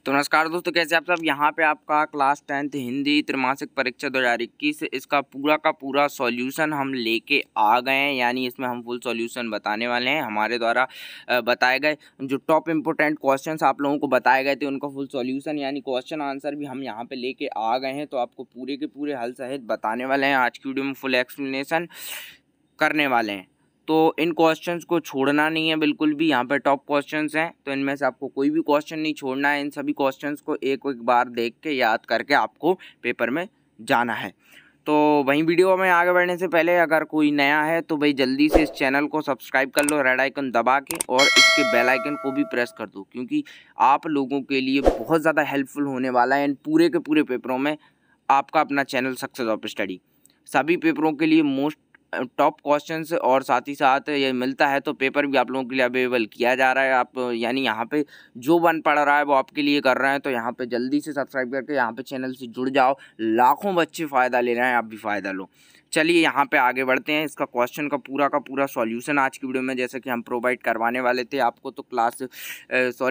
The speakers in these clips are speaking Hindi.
तो नमस्कार दोस्तों, कैसे आप सब। यहाँ पे आपका क्लास 10th हिंदी त्रैमासिक परीक्षा 2021 इसका पूरा का पूरा सॉल्यूशन हम लेके आ गए हैं। यानी इसमें हम फुल सॉल्यूशन बताने वाले हैं। हमारे द्वारा बताए गए जो टॉप इम्पोर्टेंट क्वेश्चंस आप लोगों को बताए गए थे उनका फुल सॉल्यूशन यानी क्वेश्चन आंसर भी हम यहाँ पे लेके आ गए हैं। तो आपको पूरे के पूरे हल सहित बताने वाले हैं। आज की वीडियो में फुल एक्सप्लेनेशन करने वाले हैं। तो इन क्वेश्चंस को छोड़ना नहीं है बिल्कुल भी। यहाँ पर टॉप क्वेश्चंस हैं तो इनमें से आपको कोई भी क्वेश्चन नहीं छोड़ना है। इन सभी क्वेश्चंस को एक एक बार देख के याद करके आपको पेपर में जाना है। तो वहीं वीडियो में आगे बढ़ने से पहले अगर कोई नया है तो भाई जल्दी से इस चैनल को सब्सक्राइब कर लो, रेड आइकन दबा के, और इसके बेल आइकन को भी प्रेस कर दो, क्योंकि आप लोगों के लिए बहुत ज़्यादा हेल्पफुल होने वाला है इन पूरे के पूरे पेपरों में आपका अपना चैनल सक्सेस ऑफ स्टडी। सभी पेपरों के लिए मोस्ट टॉप क्वेश्चंस और साथ ही साथ ये मिलता है तो पेपर भी आप लोगों के लिए अवेलेबल किया जा रहा है। आप यानी यहाँ पे जो बन पड़ रहा है वो आपके लिए कर रहे हैं। तो यहाँ पे जल्दी से सब्सक्राइब करके यहाँ पे चैनल से जुड़ जाओ। लाखों बच्चे फ़ायदा ले रहे हैं, आप भी फ़ायदा लो। चलिए यहाँ पे आगे बढ़ते हैं। इसका क्वेश्चन का पूरा सॉल्यूशन आज की वीडियो में जैसे कि हम प्रोवाइड करवाने वाले थे आपको। तो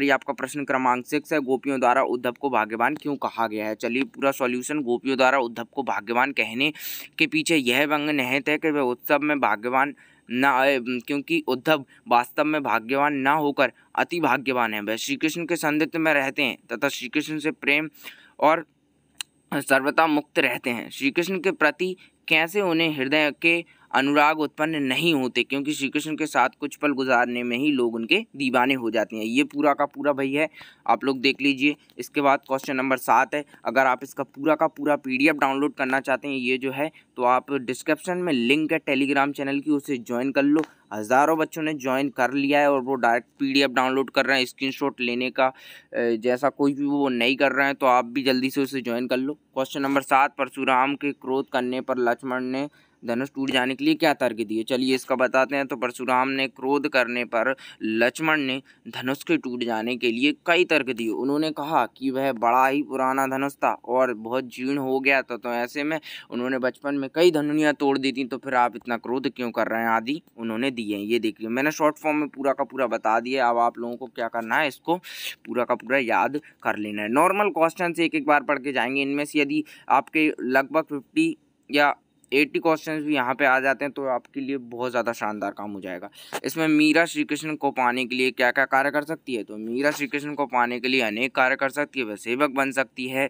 आपका प्रश्न क्रमांक 6 है, गोपियों द्वारा उद्धव को भाग्यवान क्यों कहा गया है। चलिए पूरा सॉल्यूशन। गोपियों द्वारा उद्धव को भाग्यवान कहने के पीछे यह व्यंग निहित है कि वह उत्सव में भाग्यवान न आए, क्योंकि उद्धव वास्तव में भाग्यवान न होकर अति भाग्यवान है। वह श्री कृष्ण के सान्निध्य में रहते हैं तथा श्री कृष्ण से प्रेम और सर्वथा मुक्त रहते हैं। श्री कृष्ण के प्रति कैसे उन्हें हृदय के अनुराग उत्पन्न नहीं होते, क्योंकि श्री कृष्ण के साथ कुछ पल गुजारने में ही लोग उनके दीवाने हो जाते हैं। ये पूरा का पूरा भाई है, आप लोग देख लीजिए। इसके बाद क्वेश्चन नंबर 7 है। अगर आप इसका पूरा का पूरा PDF डाउनलोड करना चाहते हैं ये जो है, तो आप डिस्क्रिप्शन में लिंक है टेलीग्राम चैनल की, उसे ज्वाइन कर लो। हज़ारों बच्चों ने ज्वाइन कर लिया है और वो डायरेक्ट PDF डाउनलोड कर रहे हैं। स्क्रीनशॉट लेने का जैसा कोई भी वो नहीं कर रहे हैं, तो आप भी जल्दी से उसे ज्वाइन कर लो। क्वेश्चन नंबर 7, परशुराम के क्रोध करने पर लक्ष्मण ने धनुष टूट जाने के लिए क्या तर्क दिए। चलिए इसका बताते हैं। तो परशुराम ने क्रोध करने पर लक्ष्मण ने धनुष के टूट जाने के लिए कई तर्क दिए। उन्होंने कहा कि वह बड़ा ही पुराना धनुष था और बहुत जीर्ण हो गया था, तो ऐसे में उन्होंने बचपन में कई धनुनियाँ तोड़ दी थी, तो फिर आप इतना क्रोध क्यों कर रहे हैं आदि उन्होंने दिए हैं। ये देखिए मैंने शॉर्ट फॉर्म में पूरा का पूरा बता दिया। अब आप लोगों को क्या करना है, इसको पूरा का पूरा याद कर लेना है। नॉर्मल क्वेश्चन से एक एक बार पढ़ के जाएंगे। इनमें से यदि आपके लगभग 50 या 80 क्वेश्चंस भी यहाँ पे आ जाते हैं तो आपके लिए बहुत ज़्यादा शानदार काम हो जाएगा। इसमें मीरा श्री कृष्ण को पाने के लिए क्या क्या कार्य कर सकती है। तो मीरा श्री कृष्ण को पाने के लिए अनेक कार्य कर सकती है। वह सेवक बन सकती है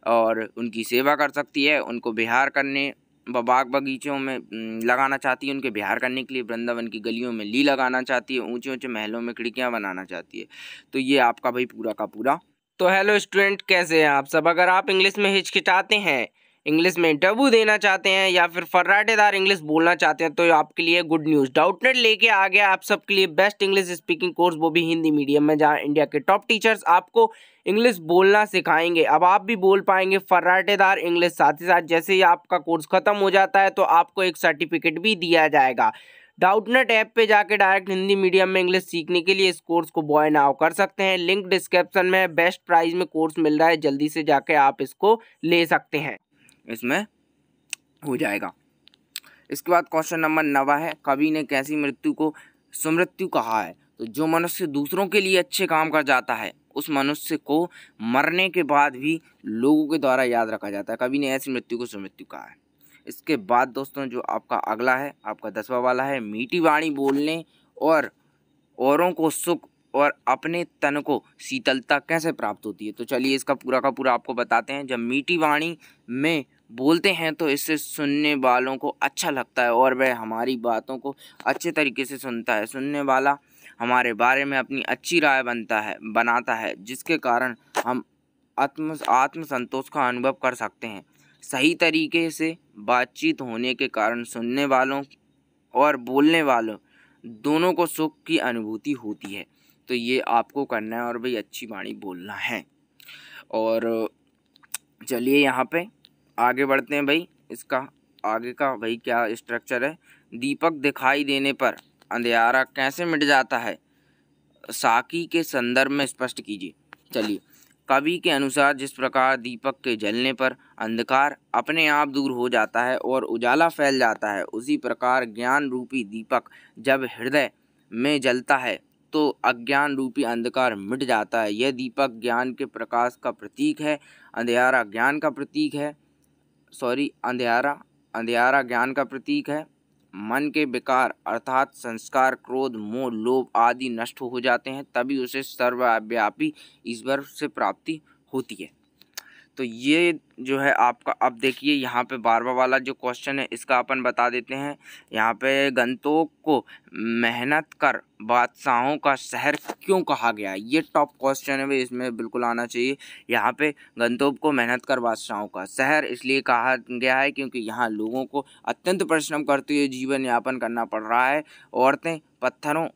और उनकी सेवा कर सकती है। उनको बिहार करने बाग बगीचों में लगाना चाहती है। उनके बिहार करने के लिए वृंदावन की गलियों में ली लगाना चाहती है। ऊंचे ऊंचे महलों में खिड़कियाँ बनाना चाहती है। तो ये आपका भाई पूरा का पूरा। तो हेलो स्टूडेंट, कैसे हैं आप सब। अगर आप इंग्लिश में हिचकिचाते हैं, इंग्लिश में इंटरव्यू देना चाहते हैं या फिर फर्राटेदार इंग्लिश बोलना चाहते हैं, तो आपके लिए गुड न्यूज़। डाउटनेट लेके आ गया आप सबके लिए बेस्ट इंग्लिश स्पीकिंग कोर्स, वो भी हिंदी मीडियम में, जहां इंडिया के टॉप टीचर्स आपको इंग्लिश बोलना सिखाएंगे। अब आप भी बोल पाएंगे फर्राटेदार इंग्लिश। साथ ही साथ जैसे ही आपका कोर्स खत्म हो जाता है तो आपको एक सर्टिफिकेट भी दिया जाएगा। डाउटनेट ऐप पे जाके डायरेक्ट हिंदी मीडियम में इंग्लिश सीखने के लिए इस कोर्स को बॉय नाउ कर सकते हैं। लिंक डिस्क्रिप्शन में, बेस्ट प्राइस में कोर्स मिल रहा है, जल्दी से जाके आप इसको ले सकते हैं, इसमें हो जाएगा। इसके बाद क्वेश्चन नंबर 9 है, कवि ने कैसी मृत्यु को सुमृत्यु कहा है। तो जो मनुष्य दूसरों के लिए अच्छे काम कर जाता है उस मनुष्य को मरने के बाद भी लोगों के द्वारा याद रखा जाता है। कवि ने ऐसी मृत्यु को सुमृत्यु कहा है। इसके बाद दोस्तों जो आपका अगला है, आपका 10वां वाला है, मीठी वाणी बोलने और औरों को सुख और अपने तन को शीतलता कैसे प्राप्त होती है। तो चलिए इसका पूरा का पूरा आपको बताते हैं। जब मीठी वाणी में बोलते हैं तो इससे सुनने वालों को अच्छा लगता है और वह हमारी बातों को अच्छे तरीके से सुनता है। सुनने वाला हमारे बारे में अपनी अच्छी राय बनाता है, जिसके कारण हम आत्म संतोष का अनुभव कर सकते हैं। सही तरीके से बातचीत होने के कारण सुनने वालों और बोलने वालों दोनों को सुख की अनुभूति होती है। तो ये आपको करना है और भाई अच्छी वाणी बोलना है। और चलिए यहाँ पे आगे बढ़ते हैं भाई। इसका आगे का भाई क्या स्ट्रक्चर है। दीपक दिखाई देने पर अंधियारा कैसे मिट जाता है, साकी के संदर्भ में स्पष्ट कीजिए। चलिए, कवि के अनुसार जिस प्रकार दीपक के जलने पर अंधकार अपने आप दूर हो जाता है और उजाला फैल जाता है, उसी प्रकार ज्ञान रूपी दीपक जब हृदय में जलता है तो अज्ञान रूपी अंधकार मिट जाता है। यह दीपक ज्ञान के प्रकाश का प्रतीक है, अंधियारा ज्ञान का प्रतीक है, अंधियारा ज्ञान का प्रतीक है। मन के विकार अर्थात संस्कार, क्रोध, मोह, लोभ आदि नष्ट हो जाते हैं, तभी उसे सर्वव्यापी ईश्वर से प्राप्ति होती है। तो ये जो है आपका, अब देखिए यहाँ पे 12वां वाला जो क्वेश्चन है इसका अपन बता देते हैं। यहाँ पे गंतोक को मेहनत कर बादशाहों का शहर क्यों कहा गया, ये टॉप क्वेश्चन है भाई, इसमें बिल्कुल आना चाहिए। यहाँ पे गंतोक को मेहनत कर बादशाहों का शहर इसलिए कहा गया है क्योंकि यहाँ लोगों को अत्यंत परिश्रम करते हुए जीवन यापन करना पड़ रहा है। औरतें पत्थरों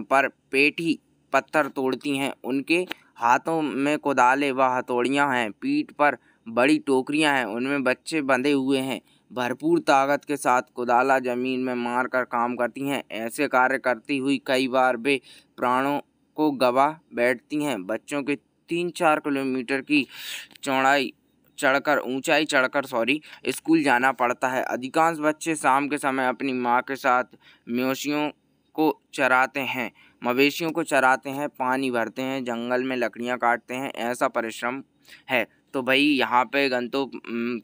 पर पेटी पत्थर तोड़ती हैं, उनके हाथों में कुदाले व हथौड़ियाँ हैं, पीठ पर बड़ी टोकरियाँ हैं, उनमें बच्चे बंधे हुए हैं। भरपूर ताकत के साथ कुदाला जमीन में मार कर काम करती हैं। ऐसे कार्य करती हुई कई बार वे प्राणों को गवा बैठती हैं। बच्चों के 3-4 किलोमीटर की ऊंचाई चढ़कर स्कूल जाना पड़ता है। अधिकांश बच्चे शाम के समय अपनी माँ के साथ मवेशियों को चराते हैं, पानी भरते हैं, जंगल में लकड़ियाँ काटते हैं। ऐसा परिश्रम है। तो भाई यहाँ पे गंतोक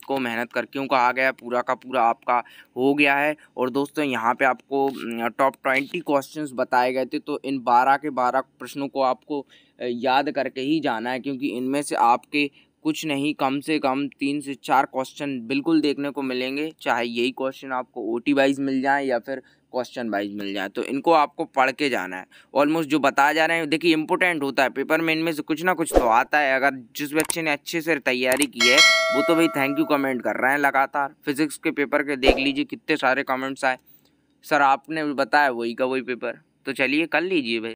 को मेहनत कर क्यों कहा गया, पूरा का पूरा आपका हो गया है। और दोस्तों यहाँ पे आपको टॉप 20 क्वेश्चंस बताए गए थे, तो इन 12 के 12 प्रश्नों को आपको याद करके ही जाना है, क्योंकि इनमें से आपके कुछ नहीं कम से कम 3 से 4 क्वेश्चन बिल्कुल देखने को मिलेंगे, चाहे यही क्वेश्चन आपको ओटी वाइज मिल जाए या फिर क्वेश्चन वाइज मिल जाए। तो इनको आपको पढ़ के जाना है। ऑलमोस्ट जो बताया जा रहे हैं देखिए इंपॉर्टेंट होता है, पेपर में इनमें से कुछ ना कुछ तो आता है। अगर जिस बच्चे ने अच्छे से तैयारी की है वो तो भाई थैंक यू कमेंट कर रहे हैं लगातार। फिजिक्स के पेपर के देख लीजिए कितने सारे कमेंट्स आए, सर आपने बताया वही का वही पेपर। तो चलिए कर लीजिए भाई।